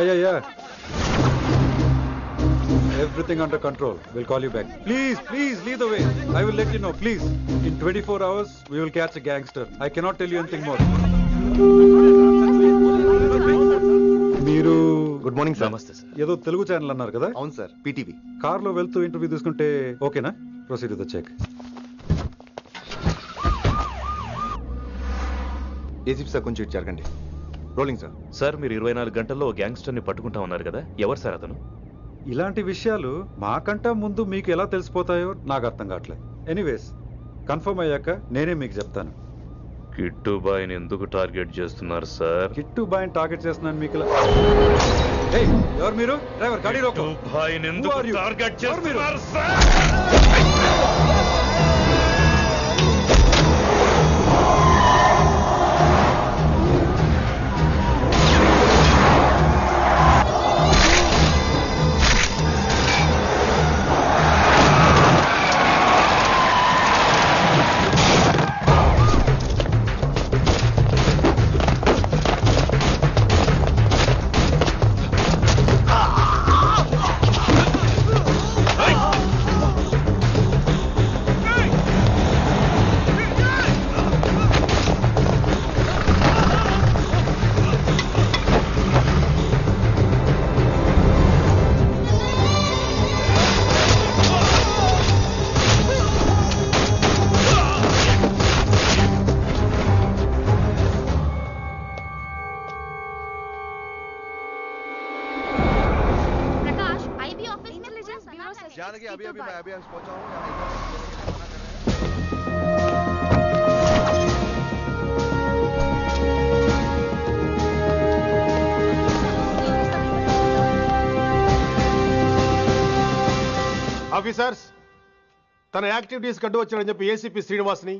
Yeah. Everything under control. We'll call you back. Please, lead the way. I will let you know, please. In 24 hours, we will catch a gangster. I cannot tell you anything more. మీరు good morning sir. నమస్తే sir. ఏదో Telugu channel అన్నారు కదా? అవును sir, PTV. కార్లో వెళ్తూ interview తీసుకుంటే ఓకేనా? Proceed with the check. ACP sir కొంచెం ఇటు జరగండి. Rolling sir. సార్ మీరు 24 గంటల్లో గ్యాంగ్స్టర్ని పట్టుకుంటా ఉన్నారు కదా, ఎవరు సార్ అతను? ఇలాంటి విషయాలు మాకంటా ముందు మీకు ఎలా తెలిసిపోతాయో నాకు అర్థం కావట్లేదు. ఎనీవేస్, కన్ఫర్మ్ అయ్యాక నేనే మీకు చెప్తాను. కిట్టుబాయిని ఎందుకు టార్గెట్ చేస్తున్నారు సార్? కిట్టు బాయ్ని టార్గెట్ చేస్తున్నాను మీకు. ఎవరు మీరు? డ్రైవర్ గాడి రోకో. కిట్టుబాయిని ఎందుకు టార్గెట్ చేస్తున్నారు సార్? अभी पहुंचा हूं। ఆఫీసర్స్, తన యాక్టివిటీస్ కడ్డు వచ్చాడని చెప్పి ఏసీపీ శ్రీనివాస్ని,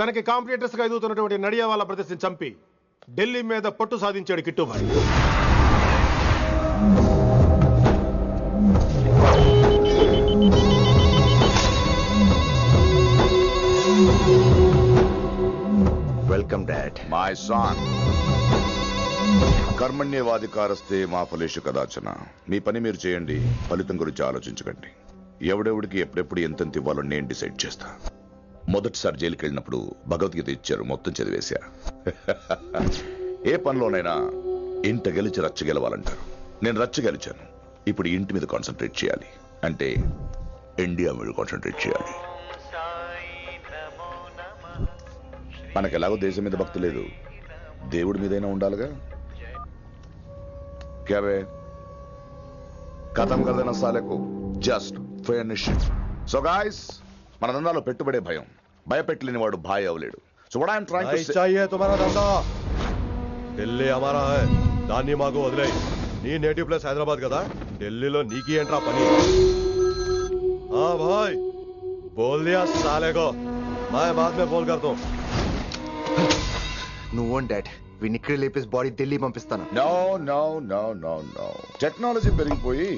తనకి కాంపిటీటర్స్ గా ఎదుగుతున్నటువంటి నడియావాల బ్రదర్స్ ని చంపి ఢిల్లీ మీద పట్టు సాధించాడు Kittubhai. Welcome dad. My son, కర్మణ్యవాధికారస్తే మా ఫలేషు కదాచన. మీ పని మీరు చేయండి, ఫలితం గురించి ఆలోచించకండి. ఎవడెవడికి ఎప్పుడెప్పుడు ఎంతెంత ఇవ్వాలో నేను డిసైడ్ చేస్తా. మొదటిసారి జైలుకి వెళ్ళినప్పుడు భగవద్గీత ఇచ్చారు, మొత్తం చదివేశా. ఏ పనిలోనైనా ఇంట గెలిచి రచ్చ గెలవాలంటారు. నేను రచ్చ గెలిచాను. ఇప్పుడు ఇంటి మీద కాన్సన్ట్రేట్ చేయాలి, అంటే ఇండియా మీద కాన్సన్ట్రేట్ చేయాలి. మనకు ఎలాగో దేశం మీద భక్తి లేదు, దేవుడి మీదైనా ఉండాలిగా. క్యావే ఖతం కదన సాలకు జస్ట్ ఫినిష్. సో గాయ్స్, మన దందాలో పెట్టుబడే భయం. భయపెట్టలేని వాడు భాయ్ అవలేడు. So what I'm trying to say, चाहिए तुम्हारा धंधा, ఢిల్లీ हमारा है. దాన్ని మాకు వదిలేయ్. నీ నేటివ్ ప్లేస్ హైదరాబాద్ కదా, ఢిల్లీలో నీకి ఏంట్రా పని? हाँ भाई, बोल दिया साले को, मैं बाद में बोल करता हूं. నువ్వు డాడ్, వీడిని ఇక్కడ లేపేసి బాడీ ఢిల్లీ పంపిస్తాను. No no no no no. Technology పెరిగిపోయి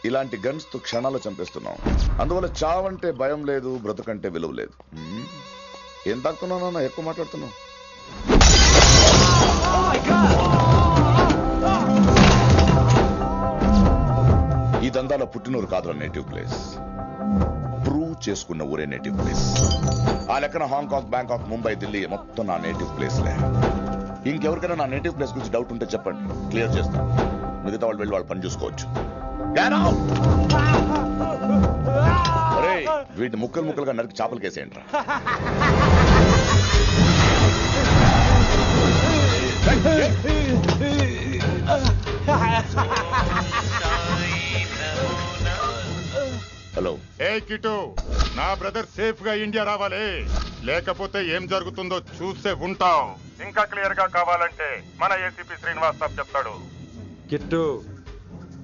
ఇలాంటి గన్స్ తో క్షణాలు చంపేస్తున్నాం. అందువల్ల చావంటే భయం లేదు, బ్రతుకంటే విలువ లేదు. ఏం తాకుతున్నావు నాన్న, ఎక్కువ మాట్లాడుతున్నావు. ఈ దందాలో పుట్టినూరు కాదురా నేటివ్ ప్లేస్, ప్రూవ్ చేసుకున్న ఊరే నేటివ్ ప్లేస్. ఆ లెక్కన హాంకాంగ్, బ్యాంకాక్, ముంబై, ఢిల్లీ మొత్తం నా నేటివ్ ప్లేస్లే. ఇంకెవరికైనా నా నేటివ్ ప్లేస్ గురించి డౌట్ ఉంటే చెప్పండి, క్లియర్ చేస్తాను. మిగతా వాళ్ళు వెళ్ళి వాళ్ళు పని చూసుకోవచ్చు. వీటిని ముక్కలు ముక్కలుగా నరికి చేపలు కేసేయండి రా. హలో. ఏ కిటు, నా బ్రదర్ సేఫ్ గా ఇండియా రావాలి, లేకపోతే ఏం జరుగుతుందో చూసే ఉంటావు. ఇంకా క్లియర్ గా కావాలంటే మన ఏసీపీ శ్రీనివాస్ సాబ్ చెప్తాడు. కిట్టు,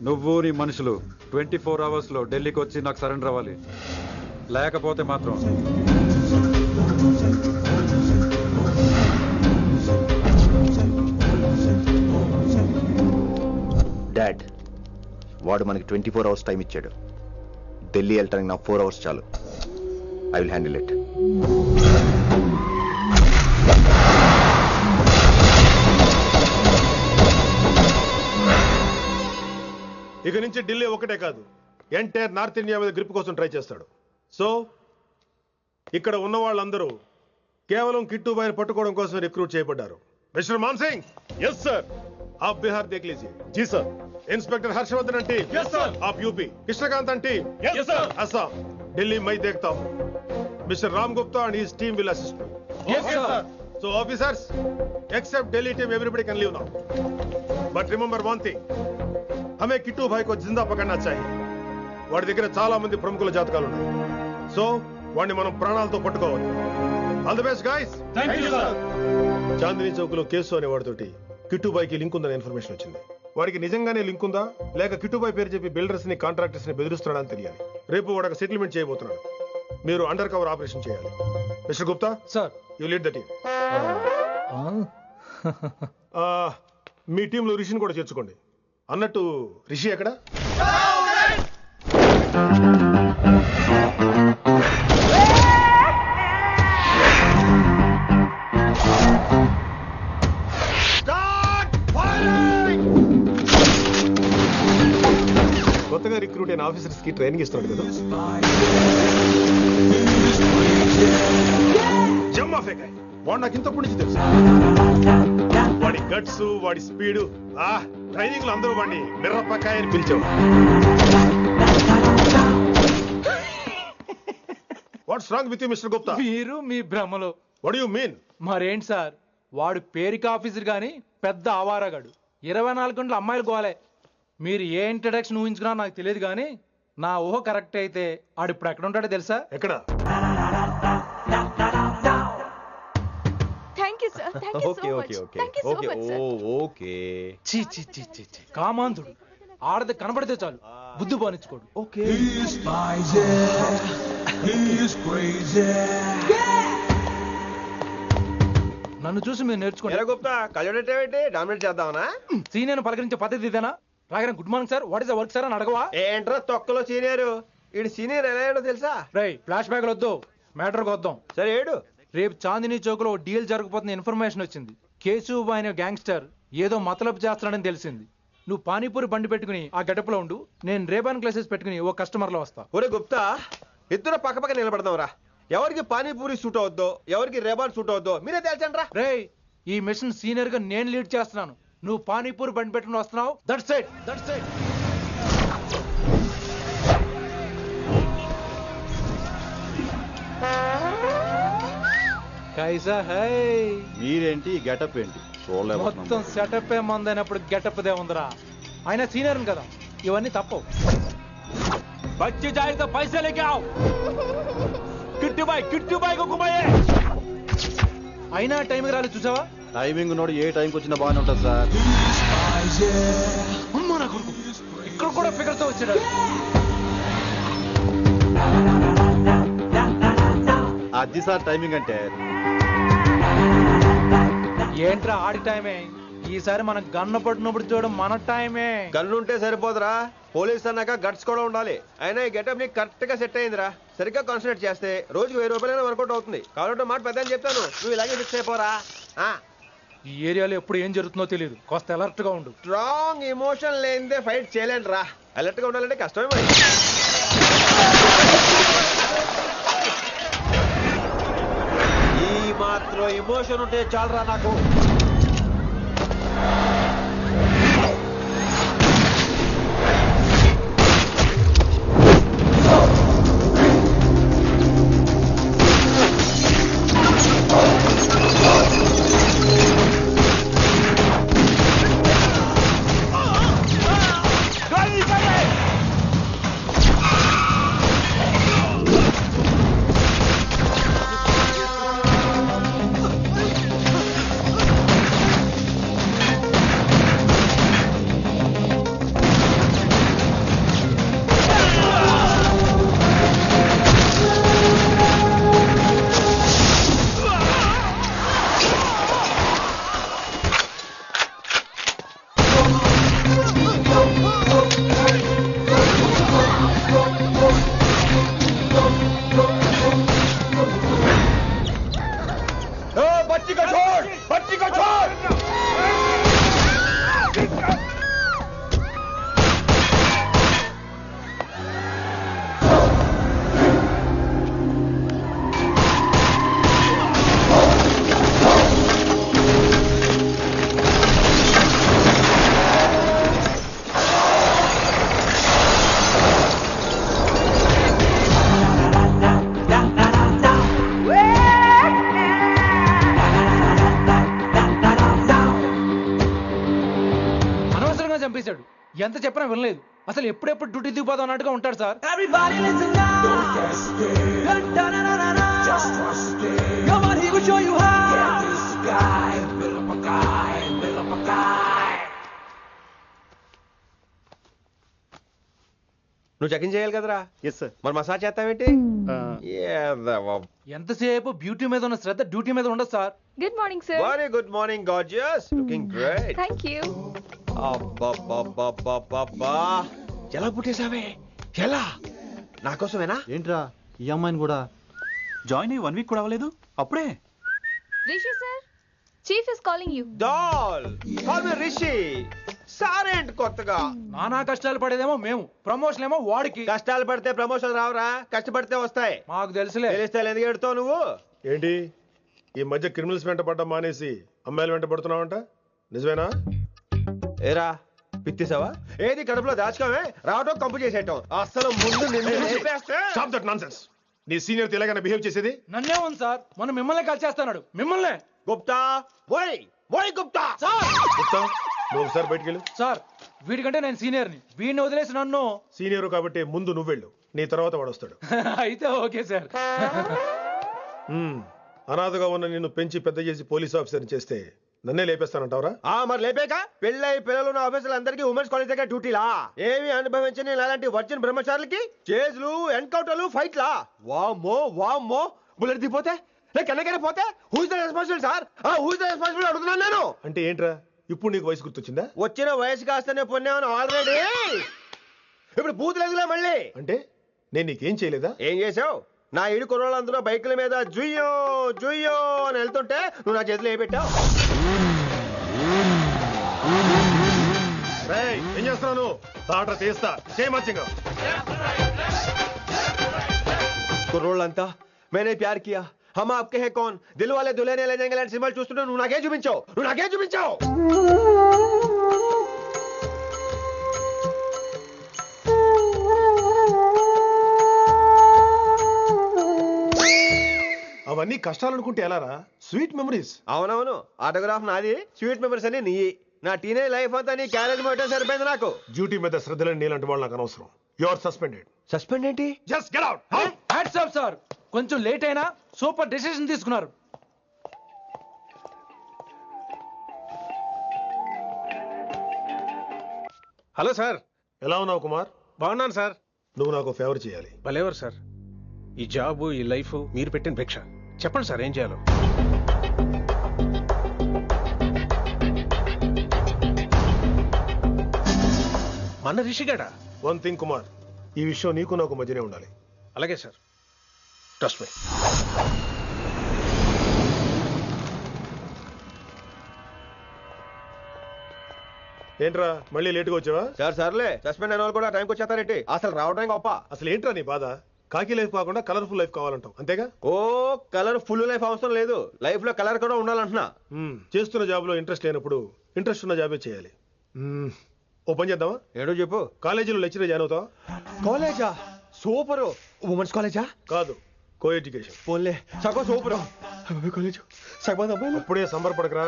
నువ్వు నీ మనుషులు 24 hours లో ఢిల్లీకి వచ్చి నాకు సరెండర్ అవ్వాలి. లేకపోతే మాత్రం డాడ్, వాడు మనకి 24 hours టైం ఇచ్చాడు. ఢిల్లీ వెళ్ళటానికి నాకు 4 hours చాలు. I will handle it. ఇక నుంచి ఢిల్లీ ఒకటే కాదు, ఎంటైర్ నార్త్ ఇండియా మీద గ్రిప్ కోసం ట్రై చేస్తాడు. సో ఇక్కడ ఉన్న వాళ్ళందరూ కేవలం కిట్టుబాయిని పట్టుకోవడం కోసం రిక్రూట్ చేయబడ్డారు. Mister Man Singh, yes sir. आप बिहार देख लीजिए. जी सर. इंस्पेक्टर हर्षवर्धन अंटी, यस सर. आप यूपी. कृष्णकांत अंटी, यस सर. असम. दिल्ली मैं देखता हूँ. Mister Ram Gupta and his team will assist me. Yes sir. So officers, except Delhi team, everybody can leave now. But remember one thing, हमें किट्टू भाई को जिंदा पकड़ना चाहिए. వాడి దగ్గర చాలా మంది ప్రముఖుల జాతకాలు ఉన్నాయి. సో వాడిని మనం ప్రాణాలతో పట్టుకోవాలి. All the best guys. Thank you sir. Chandni Chowk లో కేసు అనే వాడితోటి కిట్టుబాయికి లింక్ ఉందని ఇన్ఫర్మేషన్ వచ్చింది. వాడికి నిజంగానే లింక్ ఉందా లేక కిట్టుబాయి పేరు చెప్పి బిల్డర్స్ ని కాంట్రాక్టర్స్ ని బెదిరిస్తున్నాడని తెలియాలి. రేపు వాడు సెటిల్మెంట్ చేయబోతున్నాడు. మీరు అండర్ కవర్ ఆపరేషన్ చేయాలి. Mister Gupta sir, you lead the team. మీ టీంలో రిషిని కూడా చేర్చుకోండి. అన్నట్టు రిషి ఎక్కడ? కొత్తగా రిక్రూట్ అయిన ఆఫీసర్స్ కి ట్రైనింగ్ ఇస్తున్నాడు కదా. జమ్మా ఫేకాయ్ వాడు నాకు ఇంతప్పటి నుంచి తెలుసు. వాడి గట్స్, వాడి స్పీడు, ట్రైనింగ్ లో అందరూ వాడిని మిర్రపకాయ అని పిలిచేవాడు. What's wrong with you mister Gupta? మీరు మీ భ్రమలో. What you mean? మరేంటి సార్, వాడు పేరుకి ఆఫీసర్ గాని పెద్ద ఆవారగాడు. 24 గంటలు అమ్మాయిలు గోలే. మీరు ఏ ఇంట్రడక్షన్ ఊహించుకున్నా నాకు తెలియదు కానీ నా ఊహ కరెక్ట్ అయితే ఆడు ఇప్పుడు ఎక్కడ ఉంటాడో తెలుసా? ఎక్కడ? Thank you sir. Thank you so much. Thank you so much sir. Okay. చీ చీ చీ చీ చీ. కామాంధుడు. ఆడది కనబడితే చాలు బుద్ధి బానించుకోడు. ఓకే. నన్ను చూసి మీరు నేర్చుకోండి. గుప్తా కళ్ళేంటి డామినేట్ చేద్దామనా? సీనియర్ పలకరించే పద్ధతి ఇదేనా? రాగానే good morning sir, what is the work sir అని అడగవా? ఏంట్రా తొక్కలో సీనియర్? ఈడు సీనియర్ ఎలా ఏడో తెలుసా? రై ఫ్లాష్ బ్యాక్ వద్దు, మ్యాటర్కి వద్దాం. సరే ఏడు. రేపు చాందినీ చౌక్ లో డీల్ జరగబోతున్న ఇన్ఫర్మేషన్ వచ్చింది. కేశవ్ అనే గ్యాంగ్స్టర్ ఏదో మతలబు చేస్తున్నాడని తెలిసింది. నువ్వు పానీపూరి బండి పెట్టుకుని ఆ గడపలో ఉండు, నేను రేబాన్ క్లాసెస్ పెట్టుకుని ఓ కస్టమర్ లో వస్తా. ఒరే గుప్తా, ఇద్దరు పక్క పక్క నిలబడదాంరా. ఎవరికి పానీపూరి సూట్ అవుద్దో, ఎవరికి రేబాన్ సూట్ అవుద్దో మీరే తెలుసండ్రా. రే, ఈ మిషన్ సీనియర్ గా నేను లీడ్ చేస్తున్నాను. నువ్వు పానీపూరి బండి పెట్టుకుని వస్తున్నావు. That's it, that's it. కైసా హై? మీరేంటి గెటప్ ఏంటి? మొత్తం సెటప్ ఏమందైనప్పుడు గెటప్ దే ఉందిరా. ఆయన సీనియర్ కదా, ఇవన్నీ తప్పవు. బచ్చి జాయితో పైసా లేకే ఆవ్. కిట్టు బాయ్ కుమాయే. అయినా టైంకి రాలేదు చూసావా? టైమింగ్ నోడు ఏ టైంకి వచ్చినా బాగానే ఉంటుంది సార్. అమ్మా నా కొడుకు, ఇక్కడ కూడా ఫిగర్ తో వచ్చాడు. అది సార్ టైమింగ్ అంటే. ఏంట్రా ఆడి టైమే? ఈసారి మనం గన్ను పట్టినప్పుడు చూడడం మన టైమే. గన్ను ఉంటే సరిపోదురా, పోలీస్ అన్నాక గట్స్ కూడా ఉండాలి. అయినా ఈ గెటప్ నీకు కరెక్ట్ గా సెట్ అయిందిరా. సరిగ్గా కాన్సన్ట్రేట్ చేస్తే రోజుకి 1000 రూపాయలైనా వర్కౌట్ అవుతుంది. కాబట్టి మాట పెద్ద అని చెప్తాను, నువ్వు ఇలాగే ఫిక్స్ అయిపోరా. ఈ ఏరియాలో ఎప్పుడు ఏం జరుగుతుందో తెలియదు, కాస్త అలర్ట్ గా ఉండు. స్ట్రాంగ్ ఎమోషన్ లేనిదే ఫైట్ చేయలేండి రా. అలర్ట్ గా ఉండాలంటే కష్టమే మరి. ఈ మాత్రం ఎమోషన్ ఉంటే చాలరా నాకు. ఎంత చెప్పినా వినలేదు. అసలు ఎప్పుడెప్పుడు డ్యూటీ దిగిపోదాం అన్నట్టుగా ఉంటాడు సార్. నువ్వు చెక్ ఇన్ చేయాలి కదరా? Yes sir. మరి మసాజ్ చేస్తావేంటి? ఎంతసేపు బ్యూటీ మీద ఉన్న శ్రద్ధ డ్యూటీ మీద ఉండదు sir. Good morning sir. Very good morning gorgeous, looking great. Thank you. అబ్బబ్బబ్బబ్బబ్బా, ఎలా పుట్టేశావే? ఎలా? నా కోసమేనా? ఏంట్రా ఈ అమ్మాయిని కూడా జాయిన్ అయ్యి 1 వీక్ కూడా అవ్వలేదు అప్పుడే? Rishi sir, chief is calling you. Doll call me Rishi. సారేంట్ కొత్తగా? నానా కష్టాలు పడేదేమో మేము, ప్రమోషన్ ఏమో వాడికి. కష్టాలు పడితే ప్రమోషన్ రావురా, కష్టపడితే వస్తాయి. మాకు తెలుసులే. తెలిస్తే ఎందుకు ఎడుతావు నువ్వు? ఏంటి ఈ మధ్య క్రిమినల్స్ వెంట పడ్డం మానేసి అమ్మాయిలు వెంట పడుతున్నావంట, నిజమేనా? ఏరా పిత్తిసావా? ఏది కడుపులో దాచుకోవే, రావటం కంపు చేసేయటం. అసలు ముందు నిన్ను లేపేస్తే. Stop that nonsense. నీ సీనియర్ తెలంగాణ బిహేవ్ చేసేది? నన్నే ఉంది సార్, మనం మిమ్మల్ని కలిసేస్తున్నాడు. మిమ్మల్నే. గుప్తా ఓయ్ ఓయ్ గుప్తా. సార్ గుప్తా, నువ్వు ఒకసారి బయటికి వెళ్ళు. సార్, వీడికంటే నేను సీనియర్ని, వీడిని వదిలేసి నన్ను. సీనియర్ కాబట్టి ముందు నువ్వు వెళ్ళు, నీ తర్వాత వాడు వస్తాడు. అయితే ఓకే సార్. అనాథగా ఉన్న నిన్ను పెంచి పెద్ద చేసి పోలీస్ ఆఫీసర్ని చేస్తే నన్నే లేపేస్తానంటావరా? మరి లేపాక పెళ్ళై పిల్లలు ఉన్న ఆఫీసులు అందరికీ ఉమెన్స్ కాలేజ్ దగ్గర డ్యూటీలా? ఏమి అనుభవించని అలాంటి వర్జిన్ బ్రహ్మచారులకి చేజ్లు, ఎన్కౌంటర్లు, ఫైట్లా? వామ్మో వామ్మో, బుల్లెట్ దిగిపోతే కన్నకైనా పోతే who's the responsible sir? Who's the responsible అడుగుతున్నాను నేను. అంటే ఏంట్రా, ఇప్పుడు నీకు వయసు గుర్తొచ్చిందా? వచ్చిన వయసు కాస్తనే పొన్నాను ఆల్రెడీ. ఇప్పుడు బూతులేదులే మళ్ళీ. అంటే నేను నీకేం చేయలేదా? ఏం చేసావు? నా ఇడు కుర్రోళ్ళందరూ బైకుల మీద జుయ్యో జుయ్యో అని వెళ్తుంటే నువ్వు నా చేతిలో ఏ పెట్టావు? ఏం చేస్తున్నాను? తాట తీస్తా చేయమచ్చంగా. కుర్రోళ్ళంతా మేనే ప్యార్ కియా, హమ్ ఆప్కే హై కౌన్, దిల్ వాలే దుల్హనియా లే జాయేంగే లాంటి సినిమాలు చూస్తుంటే నువ్వు నాకే చూపించావు. నువ్వు నాకే చూపించావు. అవన్నీ కష్టాలు అనుకుంటే ఎలారా? Sweet memories. అవునవును, ఆటోగ్రాఫ్ నాది, స్వీట్ మెమరీస్ అని నీ. నా టీనేజ్ లైఫ్ అంతా నీ క్యారేజ్ మొట్టే సరిపోయింది నాకు. డ్యూటీ మీద శ్రద్ధలేని నీలాంటి వాళ్ళు నాకు అనవసరం. You are suspended. సస్పెండ్ ఏంటి? Just get out. Hats off sir, కొంచెం లేట్ అయినా సూపర్ డెసిషన్ తీసుకున్నారు. Hello sir. ఎలా ఉన్నావు కుమార్? బాగున్నాను సార్. నువ్వు నాకు ఫేవర్ చేయాలి. భలేవారు సార్. ఈ జాబు, ఈ లైఫ్ మీరు పెట్టిన భిక్ష. చెప్పండి సార్ ఏం చేయాలో. మన రిషిగాడా? వన్ థింగ్ కుమార్, ఈ విషయం నీకు నాకు మధ్యనే ఉండాలి. అలాగే సార్, ట్రస్ట్ మీ. ఏంట్రా మళ్ళీ లేటుగా వచ్చావా? సార్ సర్లే, సస్పెండ్ అయిన వాళ్ళు కూడా టైంకి వచ్చేస్తారేంటి? అసలు రావడం గొప్ప. అసలు ఏంట్రా నీ బాధ? కాకి లైఫ్ కాకుండా కలర్ఫుల్ లైఫ్ కావాలంటావు, అంతేగా? ఓ కలర్ ఫుల్ లైఫ్ అవసరం లేదు, లైఫ్ లో కలర్ కూడా ఉండాలంటున్నా. చేస్తున్న జాబ్ లో ఇంట్రెస్ట్ లేనప్పుడు ఇంట్రెస్ట్ ఉన్న జాబే చేయాలి. ఓ పని చేద్దామా? ఏడో చెప్పు. కాలేజీలో లెక్చరర్ జాయిన్ అవుతావా? కాలేజా? సూపర్. ఉమెన్స్ కాలేజా? కాదు, కో ఎడ్యుకేషన్. పోన్లే, సగం సూపర్. కాలేజ్ సగం అమ్మాయిలు. అప్పుడే సంబరపడకరా,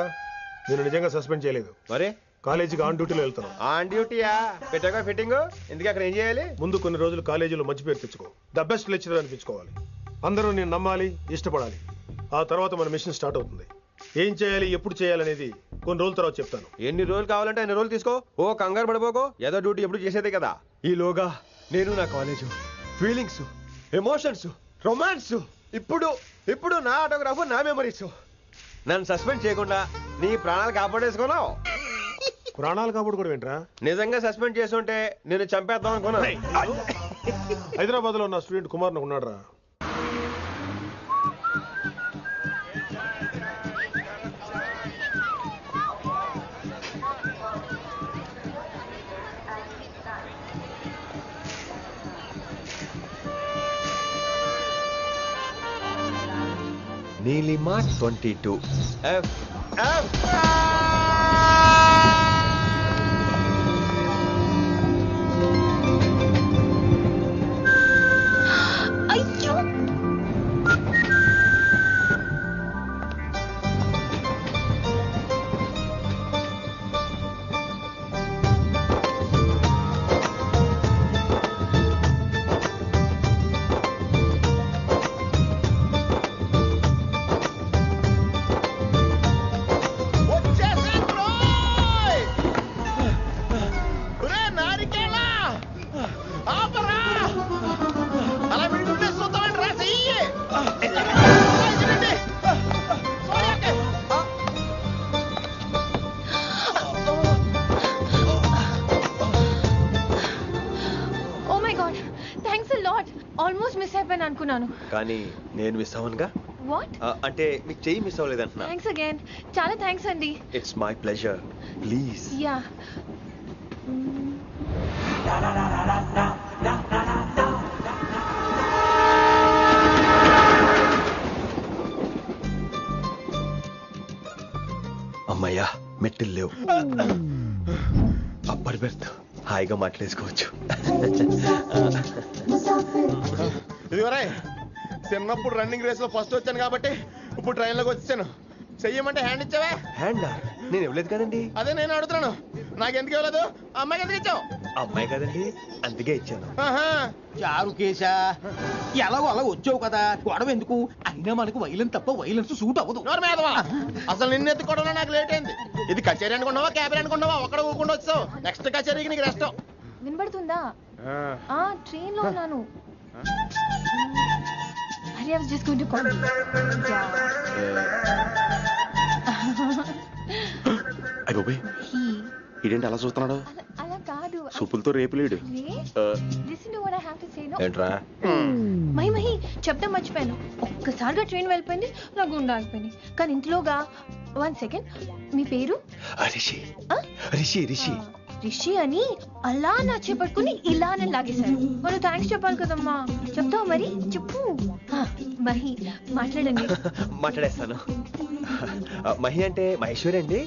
నేను నిజంగా సస్పెండ్ చేయలేదు. మరే కాలేజీకి ఆన్ డ్యూటీలో వెళ్తాను. ఆన్ డ్యూటీయా? పెట్టగా ఫిట్టింగ్ ఎందుకు? అక్కడ ఏం చేయాలి? ముందు కొన్ని రోజులు కాలేజీలో మంచి పేరు తెచ్చుకో, ద బెస్ట్ లెక్చరర్ అనిపించుకోవాలి. అందరూ నేను నమ్మాలి, ఇష్టపడాలి. ఆ తర్వాత మన మిషన్ స్టార్ట్ అవుతుంది. ఏం చేయాలి, ఎప్పుడు చేయాలనేది కొన్ని రోజుల తర్వాత చెప్తాను. ఎన్ని రోజులు కావాలంటే అన్ని రోజులు తీసుకో. ఓ కంగారు పడిపోకో, ఏదో డ్యూటీ ఎప్పుడు చేసేదే కదా. ఈలోగా నేను నా కాలేజు, ఫీలింగ్స్, ఎమోషన్స్, రొమాన్స్, ఇప్పుడు ఇప్పుడు నా ఆటోగ్రాఫ్, నా మెమరీస్. నన్ను సస్పెండ్ చేయకుండా నీ ప్రాణాలు కాపాడేసుకున్నావు. ప్రాణాలు కాపాడు కూడా ఏంట్రా? నిజంగా సస్పెండ్ చేస్తుంటే నేను చంపేద్దాం అనుకున్నా. హైదరాబాద్ లో ఉన్న స్టూడెంట్ కుమార్ ఉన్నాడు రా. Neelima 22 F F. అయ్యో, my God thanks a lot almost miss అయిపోయాను అనుకున్నాను. కానీ నేను మిస్ అవ్వనుగా. వాట్? అంటే మీకు చెయ్యి మిస్ అవ్వలేదంటున్నా. Thanks again. చాలా థ్యాంక్స్ అండి. It's my pleasure. Please. Yeah. అమ్మయ్యా మెట్టులు లేవు. అప్పర్ బెర్త్ హాయిగా మాట్లాడేసుకోవచ్చు. ఇదిగోరా చిన్నప్పుడు రన్నింగ్ రేస్ లో ఫస్ట్ వచ్చాను కాబట్టి ఇప్పుడు ట్రైన్ లోకి వచ్చాను. చెయ్యమంటే హ్యాండ్ ఇచ్చావే. హ్యాండా? నేను ఇవ్వలేదు కదండి. అదే నేను అడుగుతున్నాను, నాకెందుకు ఇవ్వలేదు? అమ్మాయికి ఎందుకు ఇచ్చావు? అమ్మాయి కదండి, అందుకే ఇచ్చాను. చారు కేశా ఎలాగో అలా వచ్చావు కదా, గొడవ ఎందుకు? అయినా మనకు వైలెన్స్ తప్ప వైలెన్స్ సూట్ అవ్వదు. అసలు నిన్ను ఎత్తుకోవడంలో నాకు లేట్ అయింది. ఇది కచేరీ అనుకున్నావా క్యాబరీ అనుకున్నావా? ఒక్కడ ఊకుండా వచ్చావు. నెక్స్ట్ కచేరీకి నీకు రెస్ట్. వినబడుతుందా? ట్రైన్ లో ఉన్నాను. I was just going to call you. అయ్యో ఇదేంటి అలా చూస్తున్నాడు? అలా కాదు. సూపులతో రేపులేడు. Listen to what I have to say, no? ఏంట్రా? మహి చెప్తా మర్చిపోయాను. ఒక్కసారిగా ట్రైన్ వెళ్ళిపోయింది, నా గుండె ఆగిపోయింది. కానీ ఇంట్లోగా 1 సెకండ్, మీ పేరు? రిషి. రిషి రిషి రిషి అని అలా నా చేపట్టుకుని ఇలా నన్ను లాగేశారు. మనం థ్యాంక్స్ చెప్పాలి కదమ్మా. చెప్తావు మరి? చెప్పు. మహి మాట్లాడండి. మాట్లాడేస్తాను. మహి అంటే మహేశ్వరి అండి,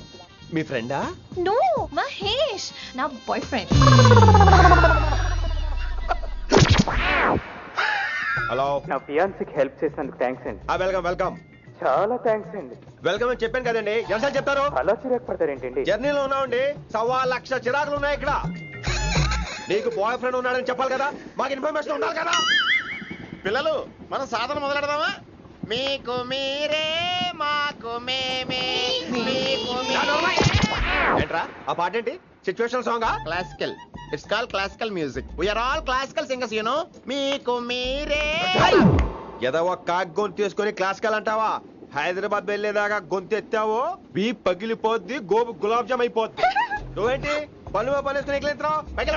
మీ ఫ్రెండా? నో, మహేష్ నా బాయ్ ఫ్రెండ్. హలో. నా ఫియాన్సీకి హెల్ప్ చేసినందుకు థ్యాంక్స్ అండి. Welcome welcome. చాలా థ్యాంక్స్ అండి. వెల్కమ్ అని చెప్పాను కదండి, ఎంత చెప్తారు? అలా చిరాకు పడతారేంటండి? జర్నీలో ఉన్నామండి, 1,00,000 చిరాకులు ఉన్నాయి ఇక్కడ. నీకు బాయ్ ఫ్రెండ్ ఉన్నాడని చెప్పాలి కదా, మాకు ఇన్ఫర్మేషన్ ఉండాలి కదా. పిల్లలు మనం సాధన మొదలెడదామా? మీకు మీరే మాకు మేమే. ఏంట్రా ఆ పాట ఏంటి? సిచ్యువేషన్ సాంగా? Classical. It's called classical music. We're all classical singers you know. మీకు మీరే. ఏదో ఒక గొంతు తీసుకొని క్లాసికల్ అంటావా? హైదరాబాద్ వెళ్ళేదాకా గొంతు ఎత్తావో బీ పగిలిపోద్ది, గోబు గులాబ్ జామ్ అయిపోద్ది. నువ్వేంటి పనులు పనేసుకుని ఎక్కలేదురావు? పైకి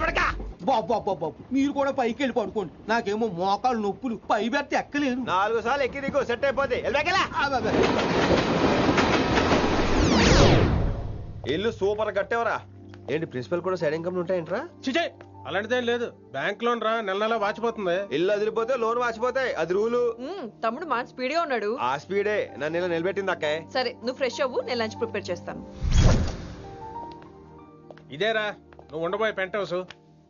బాబు మీరు కూడా పైకి వెళ్ళి పడుకోండి. నాకేమో మోకాలు నొప్పులు, పై బెర్త ఎక్కలేదు. 4 సార్లు ఎక్కి దిగు, సెట్ అయిపోద్ది. ఇల్లు సూపర్ కట్టేవరా. ఏంటి ప్రిన్సిపల్ కూడా సైడ్ ఇన్కమ్ ఉంటాయంట్రా? చిచే అలాంటిదేం లేదు. బ్యాంక్ లోన్ రా, నెల నెల వాచిపోతుంది. ఇల్లు అదిరిపోతే లోన్ వాచిపోతాయి, అది రూలు. తమ్ముడు మాట స్పీడ్గా ఉన్నాడు. ఆ స్పీడే నన్ను ఇలా నిలబెట్టింది అక్కే. సరే నువ్వు ఫ్రెష్ అవ్వు, నేను లంచ్ ప్రిపేర్ చేస్తాను. ఇదేరా నువ్వు ఉండబోయే పెంట్ హౌస్.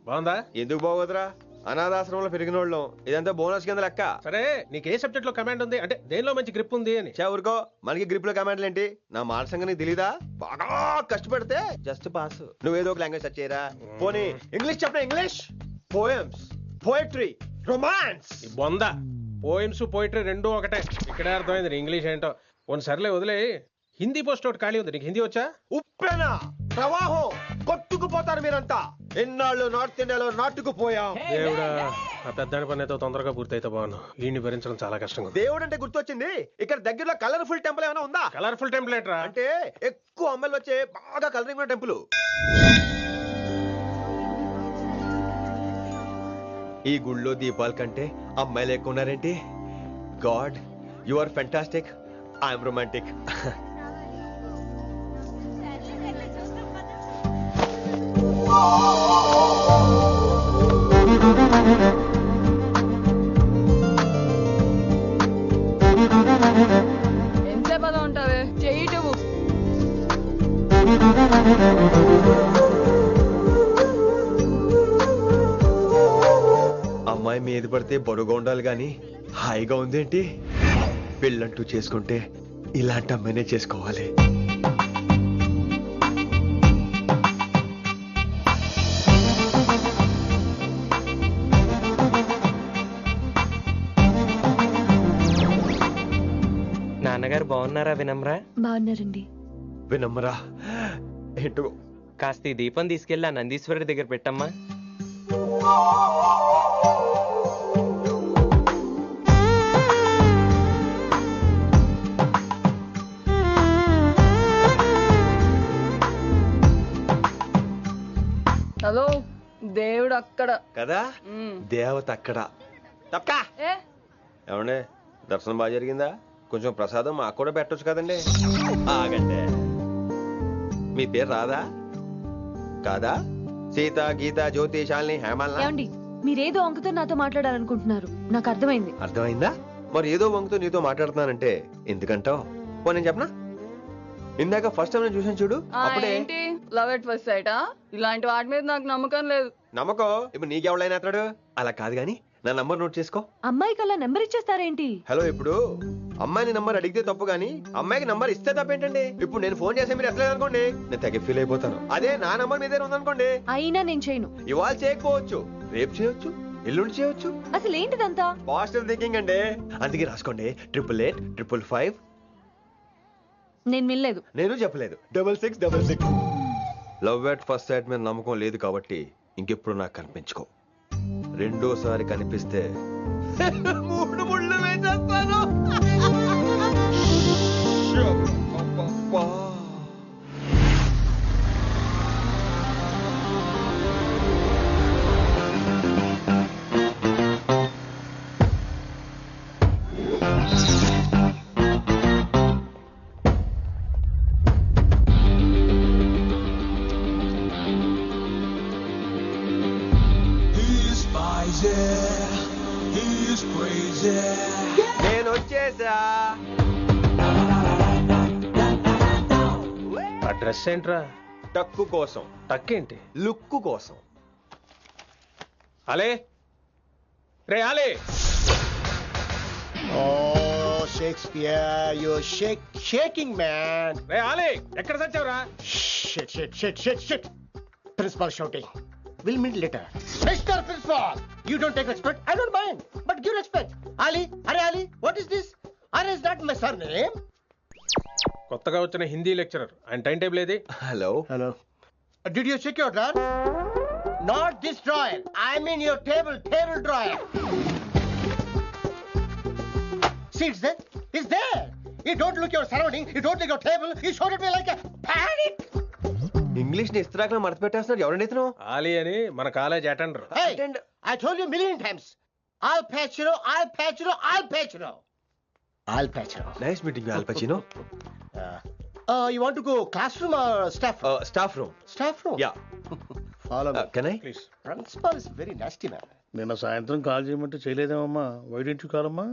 బాగుందా? ఎందుకు బాగోదురా, అనాథాశ్రమంలో పెరిగిన వాళ్ళం. ఇదంతా బోనస్ కింద లెక్క. సరే నీకు ఏ సబ్జెక్ట్ లో కమాండ్ ఉంది, అంటే దేనిలో మంచి గ్రిప్ ఉంది అని. ఊరుకో, మనకి గ్రిప్ లో కమాండ్లు ఏంటి? నా మాట సంగతి తెలీదా? బాగా కష్టపడితే జస్ట్ పాస్. నువ్వేదో ఒక లాంగ్వేజ్ సెర్చ్ చేయరా. పోనీ ఇంగ్లీష్ చెప్పిన ఇంగ్లీష్. Poems, poetry, romance. బొంద పోయిమ్స్ పోయిటరీ రెండూ ఒకటే. ఇక్కడే అర్థమైంది ఇంగ్లీష్ ఏంటో. కొన్ని సర్లే వదిలే. హిందీ పోస్ట్ ఒకటి ఖాళీ ఉంది, నీకు హిందీ వచ్చా? ఉప్పెన ప్రవాహం కొట్టుకుపోతారు మీరంతా. ఎన్నాళ్ళు నార్త్ ఇండియాలో నాటుకుపోయాం. దేవుడా, ఆ పెద్దాడి పని అయితే తొందరగా పూర్తయితే బాగున్నాను. వీడిని భరించడం చాలా కష్టంగా. దేవుడు అంటే గుర్తొచ్చింది, ఇక్కడ దగ్గరలో కలర్ఫుల్ టెంపుల్ ఏమైనా ఉందా? కలర్ఫుల్ టెంపుల్ ఏంట్రా? అంటే ఎక్కువ అమ్మాయిలు వచ్చే బాగా కలరింగ్ ఉన్న టెంపుల్. ఈ గుళ్ళో దీపాల కంటే అమ్మాయిలు ఎక్కువ ఉన్నారేంటి? God, you are fantastic, I'm romantic. ఎంత పద ఉంటావే చేయటము. అమ్మాయి మీద పడితే బరువుగా ఉండాలి గాని హాయిగా ఉందేంటి? పెళ్ళంటూ చేసుకుంటే ఇలాంటి అమ్మాయినే చేసుకోవాలి. నాన్నగారు బాగున్నారా వినమ్రా? బాగున్నారండి. వినమ్రా ఏంటో కాస్త ఈ దీపం తీసుకెళ్ళి ఆ నందీశ్వరుడి దగ్గర పెట్టమ్మా. హలో, దేవుడు అక్కడ కదా దేవత అక్కడ తప్పకా ఏ ఏమండే దర్శనం బాగా జరిగిందా? కొంచెం ప్రసాదం మాకు కూడా పెట్టొచ్చు కదండి. ఆగండి, మీ పేరు రాదా కాదా? సీత, గీత, జ్యోతి, శాలిని, హేమల్. ఏమండి మీరేదో వంకతో నాతో మాట్లాడాలనుకుంటున్నారు, నాకు అర్థమైంది. అర్థమైందా? మరి ఏదో వంగుతో నీతో మాట్లాడుతున్నానంటే ఎందుకంటావు? పో నేను చెప్పనా? ఇందాక ఫస్ట్ టైం నేను చూసాను చూడు, అప్పుడే ఏంటి లవ్ ఎట్ ఫస్ట్ సైటా? ఇలాంటి వాటి మీద నాకు నమ్మకం లేదు. నమ్మకం ఇప్పుడు నీకెవడైనా అతడు అలా కాదు గాని నా నంబర్ నోట్ చేసుకో. అమ్మాయికి అలా నెంబర్ ఇచ్చేస్తారేంటి? హలో, ఇప్పుడు అమ్మాయిని నంబర్ అడిగితే తప్పు గానీ అమ్మాయికి నంబర్ ఇస్తే తప్పేంటండి? ఇప్పుడు నేను ఫోన్ చేస్తే మీరు ఎట్లేదు అనుకోండి, నేను తెగ ఫీల్ అయిపోతాను. అదే నా నంబర్ మీదే ఉందనుకోండి, అయినా నేను చేయను. ఇవాళ చేయకపోవచ్చు, రేపు చేయొచ్చు, ఎల్లుండి చేయొచ్చు. అసలు ఏంటిదంతా? పాజిటివ్ థింకింగ్ అండి. అందుకే రాసుకోండి 888 555. నేను వినలేదు. నేను చెప్పలేదు 6666. లవ్ ఎట్ ఫస్ట్ సైట్ మీద నమ్మకం లేదు కాబట్టి ఇంకెప్పుడు నాకు కనిపించుకో. రెండోసారి కనిపిస్తే 3 ముళ్ళు వేసేస్తాను. నేను వచ్చేసా. ఆ డ్రెస్ ఏంట్రా? టక్కు కోసం. టక్కేంటి? లుక్కు కోసం. అలే రే అలే. Oh, Shakespeare, you're shaking, man. రే అలే, ఎక్కడ చచ్చావురా? Shit. Principal shouting. We'll meet later. Mr. Principal, you don't take respect. I don't mind, but give respect. Ali, Ali, what is this? Ali is not my surname. కొత్తగా వచ్చిన Hindi lecturer, ఆయన time table ఏది? Hello. Did you check your drawer? Not this drawer. I mean your table drawer. See, it's there. It's there. You don't look your surrounding. You don't look your table. You showed at me like a panic. English ని ఇస్త్రాక్ మడత పెట్టేస్తున్నాడు. ఎవరండి ఇతను? ఆలీ అని మన college attender. Hey, I told you a million times. Al Pacino. Nice meeting you, Al Pacino. You want to go classroom or staff room? Staff room. Staff room? Yeah. Follow me. Can I? Please. Principal is very nasty man. నిన్న సాయంత్రం call చేయమంటే చేయలేదేమమ్మా? Why don't you call అమ్మా?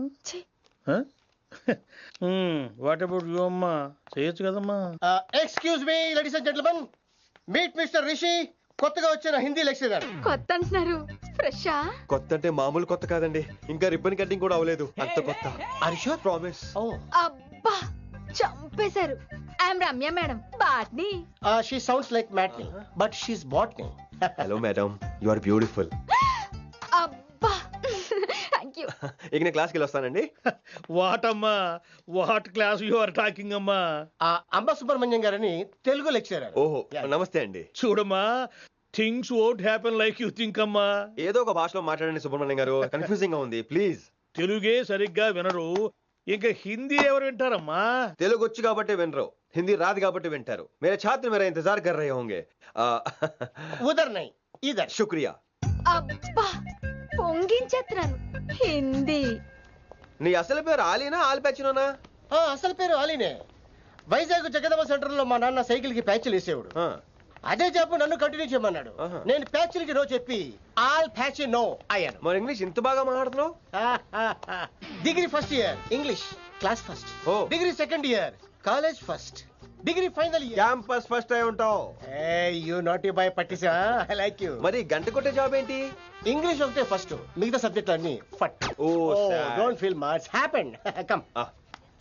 What about you అమ్మా? చేయొచ్చు కదమ్మా. Excuse me, ladies and gentlemen. Meet Mr. Rishi. కొత్తగా వచ్చిన Hindi lecturer. కొత్త అంటున్నారు, ఫ్రెషా? కొత్త అంటే మామూలు కొత్త కాదండి, ఇంకా రిబ్బన్ కటింగ్ కూడా అవ్వలేదు, అంత కొత్త. Are you sure? Promise. అబ్బా చంపేశారు. I'm Ramya madam, botany. She sounds like Matney, but she's botany. Hello madam, you are beautiful. అబ్బా థ్యాంక్ యూ. ఇక నేను క్లాస్కి వెళ్ళొస్తానండి. వాట్ అమ్మా, what class you are talking అమ్మా? అంబ సుబ్రహ్మణ్యం గారని తెలుగు లెక్చరర్. ఓహో, నమస్తే అండి. చూడమ్మా, things won't happen like you think అమ్మా. ఏదో ఒక భాషలో మాట్లాడండి సుబ్రహ్మణ్యం గారు, కన్ఫ్యూజింగ్ గా ఉంది ప్లీజ్. తెలుగే సరిగ్గా వినరు, ఇంకా హిందీ ఎవరు వింటారమ్మా? తెలుగు వచ్చు కాబట్టి వినరు, హిందీ రాదు కాబట్టి వింటారు. मेरे छात्र मेरा इंतजार कर रहे होंगे. उधर नहीं इधर. शुक्रिया. అబ్బా పొంగించేత్రాను. హిందీ. నీ అసలు పేరు ఆలీనా, ఆల్ ప్యాచినోనా? అసలు పేరు ఆలీనే. వైజాగ్ జగదమ్మ సెంటర్ లో మా నాన్న సైకిల్ కి ప్యాచ్లు వేసేవాడు. అదే జాబ్ నన్ను కంటిన్యూ చేయమన్నాడు. నేను ప్యాచ్లకి నో చెప్పి ఆల్ ప్యాచ్ నో అయ్యాను. మరి ఇంగ్లీష్ ఇంత బాగా మాట్లాడుతున్నావు? Degree first year English class first. Degree second year college first. Degree final year campus first అయి ఉంటావు. యూ నాటీ బాయ్ పట్టిసా. I like you. మరి గంట కొట్టే జాబ్ ఏంటి? ఇంగ్లీష్ ఒకటే ఫస్ట్, మిగతా సబ్జెక్ట్ అన్ని ఫట్. Don't feel much happened. Come.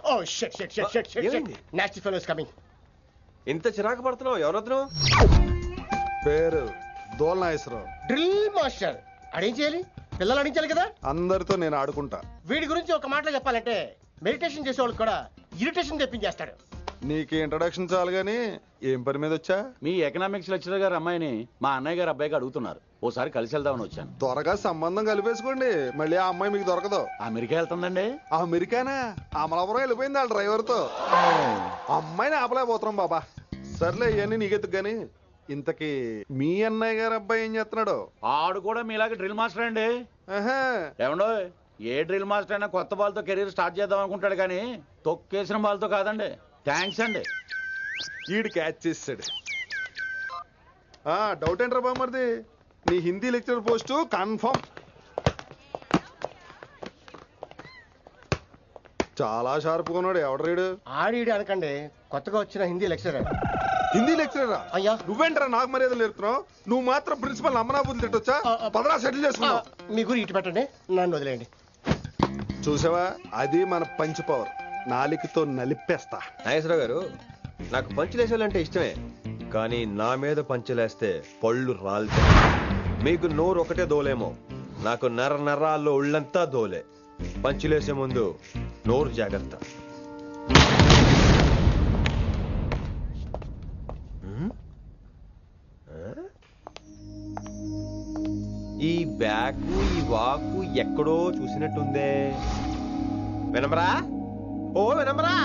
Oh shit. Nasty fellow is coming. ఇంత చిరాకు పడుతున్నావు, ఎవరొద్దు? పేరు దోల్నాగేశ్వరరావు. Drill master. అడేం చేయాలి? పిల్లలు అడించాలి కదా. అందరితో నేను ఆడుకుంటా. వీడి గురించి ఒక మాటలో చెప్పాలంటే మెడిటేషన్ చేసే వాళ్ళకి కూడా ఇరిటేషన్ తెప్పించేస్తాడు. నీకు ఇంట్రడక్షన్ చాలు గానీ ఏం పని మీద వచ్చా? మీ ఎకనామిక్స్ లెక్చరర్ గారు అమ్మాయిని మా అన్నయ్య గారు అబ్బాయికి అడుగుతున్నారు, ఓసారి కలిసి వెళ్దామని వచ్చాను. త్వరగా సంబంధం కలిపేసుకోండి, మళ్ళీ ఆ అమ్మాయి మీకు దొరకదు. అమెరికా వెళ్తుందండి. అమెరికానా? అమలాపురం వెళ్ళిపోయింది వాళ్ళ డ్రైవర్ తో. అమ్మాయిని ఆపలేకపోతున్నాం బాబా. సర్లే ఇవన్నీ నీకెత్తుకు గాని ఇంతకీ మీ అన్నయ్య గారు అబ్బాయి ఏం చేస్తున్నాడు? ఆడు కూడా మీలాగే డ్రిల్ మాస్టర్ అండి. ఏమండో ఏ డ్రిల్ మాస్టర్ అయినా కొత్త బాల్తో కెరీర్ స్టార్ట్ చేద్దాం అనుకుంటాడు కానీ తొక్కేసిన బాల్తో కాదండి. థ్యాంక్స్ అండి. ఈడు క్యాచ్ చేసాడు. డౌట్ ఏంట్రా బామ్మర్ది, నీ హిందీ లెక్చరర్ పోస్టు కన్ఫర్మ్. చాలా షార్ప్గా ఉన్నాడు. ఎవడరీడు? ఆడిడు అనకండి, కొత్తగా వచ్చిన హిందీ లెక్చరర్. హిందీ లెక్చరరా? అయ్యా నువ్వేంట్రా నాకు మర్యాదలు నేర్పుతున్నావు? నువ్వు మాత్రం ప్రిన్సిపల్ అమ్మనాబుద్ధి తిట్టొచ్చా? పదరా సెటిల్ చేసుకున్నావు. మీ గురి ఇటు పెట్టండి, నన్ను వదిలేయండి. చూసావా, అది మన పంచ్ పవర్. నాలికతో నలిపేస్తా. నాగేశ్వరరావు గారు, నాకు పంచులేసాలంటే ఇష్టమే, కానీ నా మీద పంచులేస్తే పళ్ళు రాలితే. మీకు నోరు ఒకటే దోలేమో, నాకు నరాల్లో ఉళ్ళంతా దోలే. పంచులేసే ముందు నోరు జాగ్రత్త. ఈ బ్యాకు ఈ వాకు ఎక్కడో చూసినట్టుందే. వినమరా? ఓ వినమరా?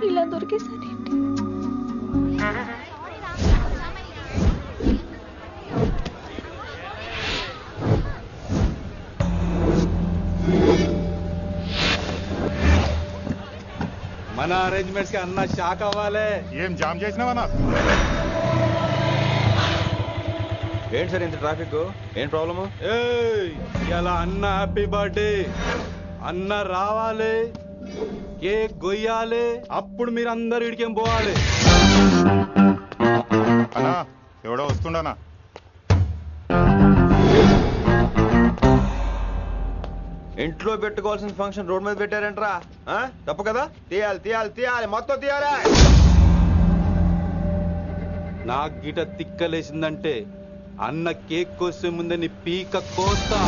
ఇలా దొరికేసానేంటి? మన అరేంజ్మెంట్స్ కి అన్న షాక్ అవ్వాలి. ఏం జామ్ చేసినావన్నా? ఏంటి సార్ ఇంత ట్రాఫిక్? ఏం ప్రాబ్లము? ఇలా అన్న హ్యాపీ బర్త్డే, అన్న రావాలి, కేక్ గొయ్యాలి, అప్పుడు మీరు అందరు ఇడికేం పోవాలి. అన్నా ఎవడో వస్తుండనా? ఇంట్లో పెట్టుకోవాల్సిన ఫంక్షన్ రోడ్ మీద పెట్టారంట్రా. తప్పు కదా? తీయాలి తీయాలి తీయాలి, మొత్తం తీయాలి. నాకు గిట తిక్కలేసిందంటే అన్న కేక్ కోసే ముందే నీ పీక కోస్తా.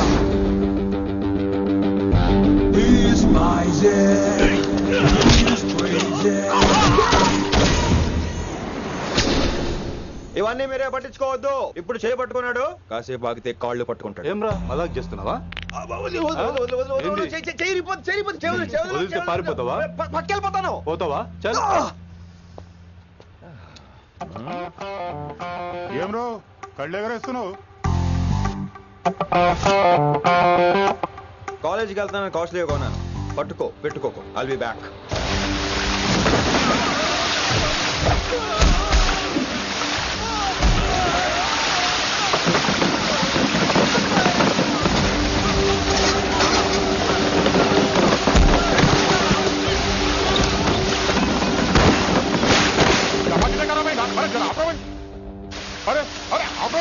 ఇవన్నీ మీరే పట్టించుకోవద్దు. ఇప్పుడు చేయి పట్టుకున్నాడు, కాసేపు ఆగితే కాళ్ళు పట్టుకుంటాడు. ఏమ్రా అలా చేస్తున్నావా? పారిపోతావా? పక్కెళ్ళిపోతాను. పోతావా? చల్. ఏం రో కళ్ళు ఎగరేస్తున్నావు? కాలేజీకి వెళ్తాను, కాస్ట్లీగా కొన్నాను. పట్టుకో, పెట్టుకోకు. I'll be back. अरे अरे आप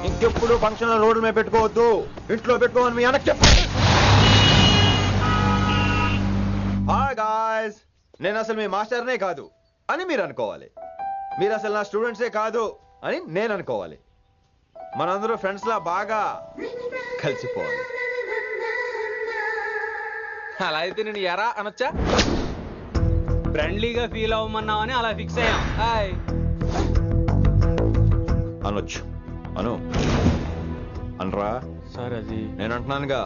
ఇంకెప్పుడు ఫంక్షన్ రోడ్ల మీద పెట్టుకోవద్దు, ఇంట్లో పెట్టుకోమని మీ అన్నకు చెప్పండి. హాయ్ గాయ్స్, నేను అసలు మీ మాస్టర్నే కాదు అని మీరు అనుకోవాలి. మీరు అసలు నా స్టూడెంట్సే కాదు అని నేను అనుకోవాలి. మనందరూ ఫ్రెండ్స్ లా బాగా కలిసిపోవాలి. అలా అయితే నేను ఎరా అనొచ్చా? ఫ్రెండ్లీగా ఫీల్ అవ్వమన్నావని అలా ఫిక్స్ అయ్యాం. హాయ్ అనొచ్చు. అను అనరా సార్. అది నేను అంటున్నానుగా,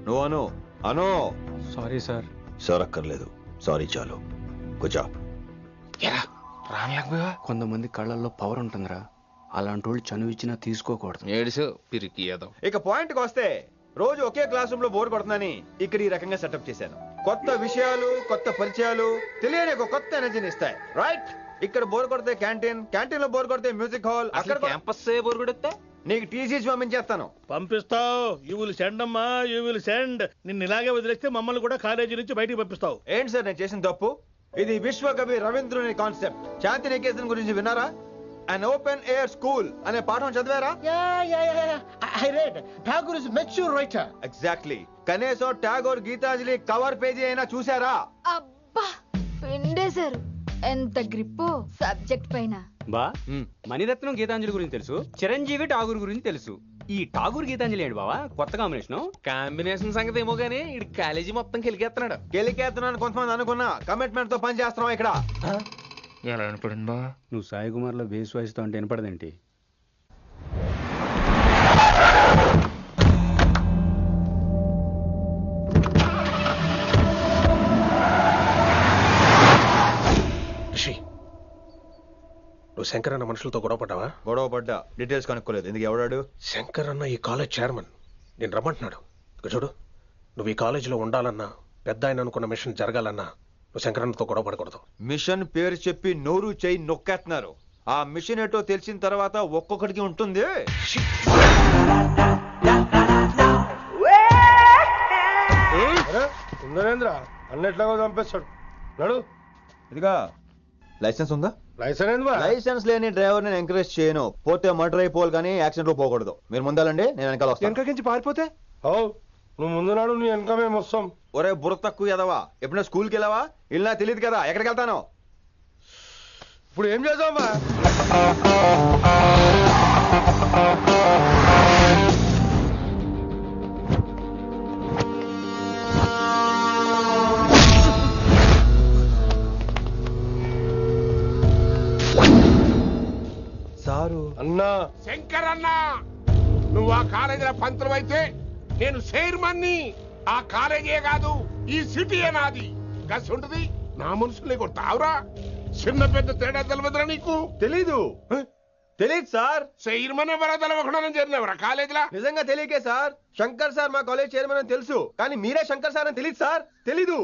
నువ్వు అను. అను. Sorry sir. సార్ అక్కర్లేదు, సారీ చాలు. గుజా రానలేకపోయా. కొంతమంది కళ్ళల్లో పవర్ ఉంటుందిరా, అలాంటి వాళ్ళు చనువు ఇచ్చినా తీసుకోకూడదు. ఏడిసో పిరికి ఏదో. ఇక పాయింట్కి వస్తే, రోజు ఒకే క్లాస్ రూమ్ లో బోర్ కొడుతుందని ఇక్కడ ఈ రకంగా సెటప్ చేశాను. కొత్త విషయాలు, కొత్త పరిచయాలు తెలియని ఒక కొత్త ఎనర్జీని ఇస్తాయి. రైట్? ఇక్కడ బోర్ కొడితే క్యాంటీన్, క్యాంటీన్ లో బోర్ కొడితే మ్యూజిక్ హాల్, అక్కడ క్యాంపస్ బోర్ కొడితే నీకు టీసీస్ పంపించేస్తాను. పంపిస్తావు. యూ విల్ సెండ్ అమ్మా, యూ విల్ సెండ్. నిన్ను ఇలాగే వదిలేస్తే మమ్మల్ని కూడా కాలేజీ నుంచి బయటికి పంపిస్తావు. ఏంటి సార్ నేను చేసిన తప్పు? ఇది విశ్వకవి రవీంద్రుని కాన్సెప్ట్. శాంతినికేతన్ గురించి విన్నారా? అన్ ఓపెన్ ఎయిర్ స్కూల్ అనే పాఠం చదివారా? I read. Tagore is a mature writer. Exactly. కనీసం టాగోర్ గీతాంజలి కవర్ పేజీ అయినా చూసారా? అబ్బా పిండేశారు. ఎంత గ్రిప్పు సబ్జెక్ట్ పైన. బా మణిరత్నం గీతాంజలి గురించి తెలుసు, చిరంజీవి ఠాగూర్ గురించి తెలుసు. ఈ ఠాగూర్ గీతాంజలి ఏంటి బావా కొత్త కాంబినేషన్ సంగతి ఏమో గానీ ఇడు కాలేజీ మొత్తం కెలికేస్తున్నాడు. కెలికేస్తున్నాను కొంతమంది అనుకున్నా, కమిట్మెంట్ తో పని చేస్తున్నాం ఇక్కడ. ఎలా వినపడింది బా? నువ్వు సాయి కుమార్ లో బేస్ వాయిస్తో అంటే వినపడదేంటి? నువ్వు శంకర్ అన్న మనుషులతో గొడవ పడ్డావా? గొడవ పడ్డా, డీటెయిల్స్ కనుక్కోలేదు. ఎందుకు? ఎవడాడు? శంకర్ అన్న ఈ కాలేజ్ చైర్మన్. నేను రమ్మంటున్నాడు. చూడు, నువ్వు ఈ కాలేజీలో ఉండాలన్నా, పెద్ద ఆయన అనుకున్న మిషన్ జరగాలన్నా నువ్వు శంకర్ అన్నతో గొడవ పడకూడదు. మిషన్ పేరు చెప్పి నోరు చేయి నొక్కేస్తున్నారు. ఆ మిషన్ ఏంటో తెలిసిన తర్వాత ఒక్కొక్కడికి ఉంటుంది. ఉందనేంద్ర అన్నట్లాగా చంపేస్తాడు. నడు. ఇదిగా లైసెన్స్ ఉందా? లైసెన్స్ లేని డ్రైవర్ నేను ఎంకరేజ్ చేయను. పోతే మర్డర్ అయిపోవాలి కానీ యాక్సిడెంట్ లో పోకూడదు. మీరు ముందాలండి, నేను వెనకాల వస్తాను. వెనకకించి పారిపోతే నువ్వు ముందు నాడు నీ వెనక మేము వస్తాం. ఒరే బుర్ర తక్కువ ఎదవా, ఎప్పుడైనా స్కూల్కి వెళ్ళావా? ఇలా తెలియదు కదా ఎక్కడికి వెళ్తాను. ఇప్పుడు ఏం చేద్దామా? సారు అన్నా. శంకర్ అన్నా, నువ్వు ఆ కాలేజీలో పంతులు అయితే నేను చైర్మన్ని. ఆ కాలేజీ కాదు, ఈ సిటీ నాది. గస్ ఉంటుంది నా మనుషుల్ని కొట్టావురా. చిన్న పెద్ద తేడా తెలియదురా నీకు? తెలీదు. తెలీదు సార్. చైర్మన్ ఎవరో తెలవకుండా చేరినవరా కాలేజీలో? నిజంగా తెలియకే సార్. శంకర్ సార్ మా కాలేజ్ చైర్మన్ అని తెలుసు, కానీ మీరే శంకర్ సార్ అని తెలియదు సార్. తెలీదు.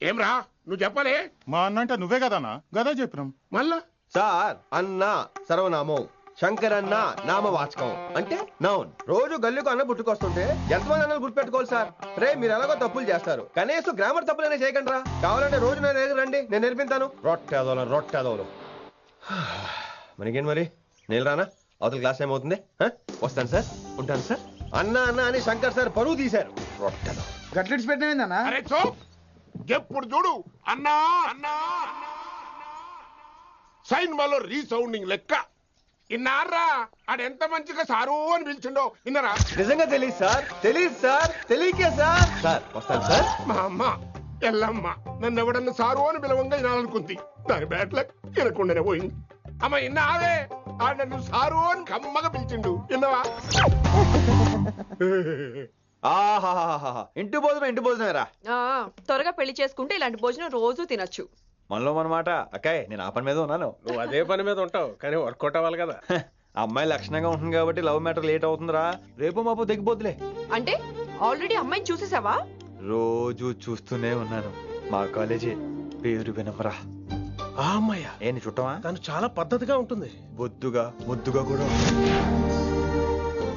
ఏమ్రా నువ్వు చెప్పలే? మా అన్న అంటే నువ్వే కదన్నా, గదా చెప్పినాం. మళ్ళా సార్ అన్న సర్వనామం, శంకర్ అన్న నామవాచకం అంటే నౌన్. రోజు గల్లుకు అన్న పుట్టుకొస్తుంటే ఎంతమంది అన్నలు గుర్తుపెట్టుకోవాలి సార్? రే మీరు ఎలాగో తప్పులు చేస్తారు, కనీసం గ్రామర్ తప్పులనే చేయకండి రా. కావాలంటే రోజు నా దగ్గర రండి, నేను నేర్పిస్తాను. రొట్టెదోలు మనకేంటి మరి? నేను రానా? అవతల క్లాస్ ఏమవుతుంది? వస్తాను సార్, ఉంటాను సార్. అన్న అన్న అని శంకర్ సార్ పరువు తీశారు. రొట్టెదో గట్లెట్స్ పెట్టినా అరే చో, ఎప్పుడు చూడు అన్నా అన్నా సైన్ మాలో రీసౌండింగ్ లెక్క. ఇన్నారా ఆడెంత మంచిగా సారు అని పిలిచిండో ఇన్నరా? నిజంగా తెలియదు సార్, తెలియదు సార్, తెలియకే సార్. సార్ వస్తాను సార్. మా అమ్మ ఎల్లమ్మ నన్ను ఎవడన్నా సారు అని పిలవంగా వినాలనుకుంది. దాని బ్యాట్లక్ వినకుండానే పోయింది. అమ్మ ఇన్నావే, ఆడ నన్ను సారు అని కమ్మగా పిలిచిండు. విన్నవా? ఇంటి భోజనమేరా. త్వరగా పెళ్లి చేసుకుంటే ఇలాంటి భోజనం రోజు తినొచ్చు. మనలో మనమాట. అక్కాయ్ నేను ఆ పని మీద ఉన్నాను. నువ్వు అదే పని మీద ఉంటావు, కానీ వర్కౌట్ అవ్వాలి కదా. అమ్మాయి లక్షణంగా ఉంటుంది కాబట్టి లవ్ మ్యాటర్ లేట్ అవుతుందిరా. రేపు మాపు దిగిపోతులే. అంటే ఆల్రెడీ అమ్మాయిని చూసేసావా? రోజు చూస్తూనే ఉన్నాను. మా కాలేజీ పేరు వినమరా. ఆ అమ్మాయ ఏంటి చుట్టమా? తను చాలా పద్ధతిగా ఉంటుంది. బొద్దుగా ముద్దుగా కూడా.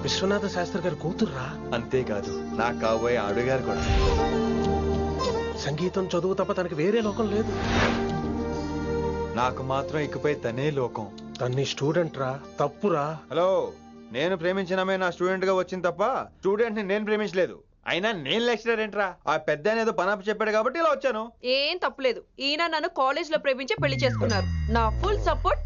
విశ్వనాథ శాస్త్రి గారి కూతుర్రా. అంతేకాదు నా కాబోయే ఆడుగారు కూడా. సంగీతం చదువు తప్ప తనకి వేరే లోకం లేదు. నాకు మాత్రం ఇకపై తనే లోకం. తన్ని స్టూడెంట్ రా. తప్పురా. హలో, నేను ప్రేమించినమే నా స్టూడెంట్ గా వచ్చింది తప్ప స్టూడెంట్ ని నేను ప్రేమించలేదు. అయినా నేను లెక్చరర్ ఏంట్రా? ఆ పెద్ద ఏదో పనాపు చెప్పాడు కాబట్టి ఇలా వచ్చాను. ఏం తప్పులేదు. ఈయన నన్ను కాలేజ్ లో ప్రేమించి పెళ్లి చేసుకున్నారు. నా ఫుల్ సపోర్ట్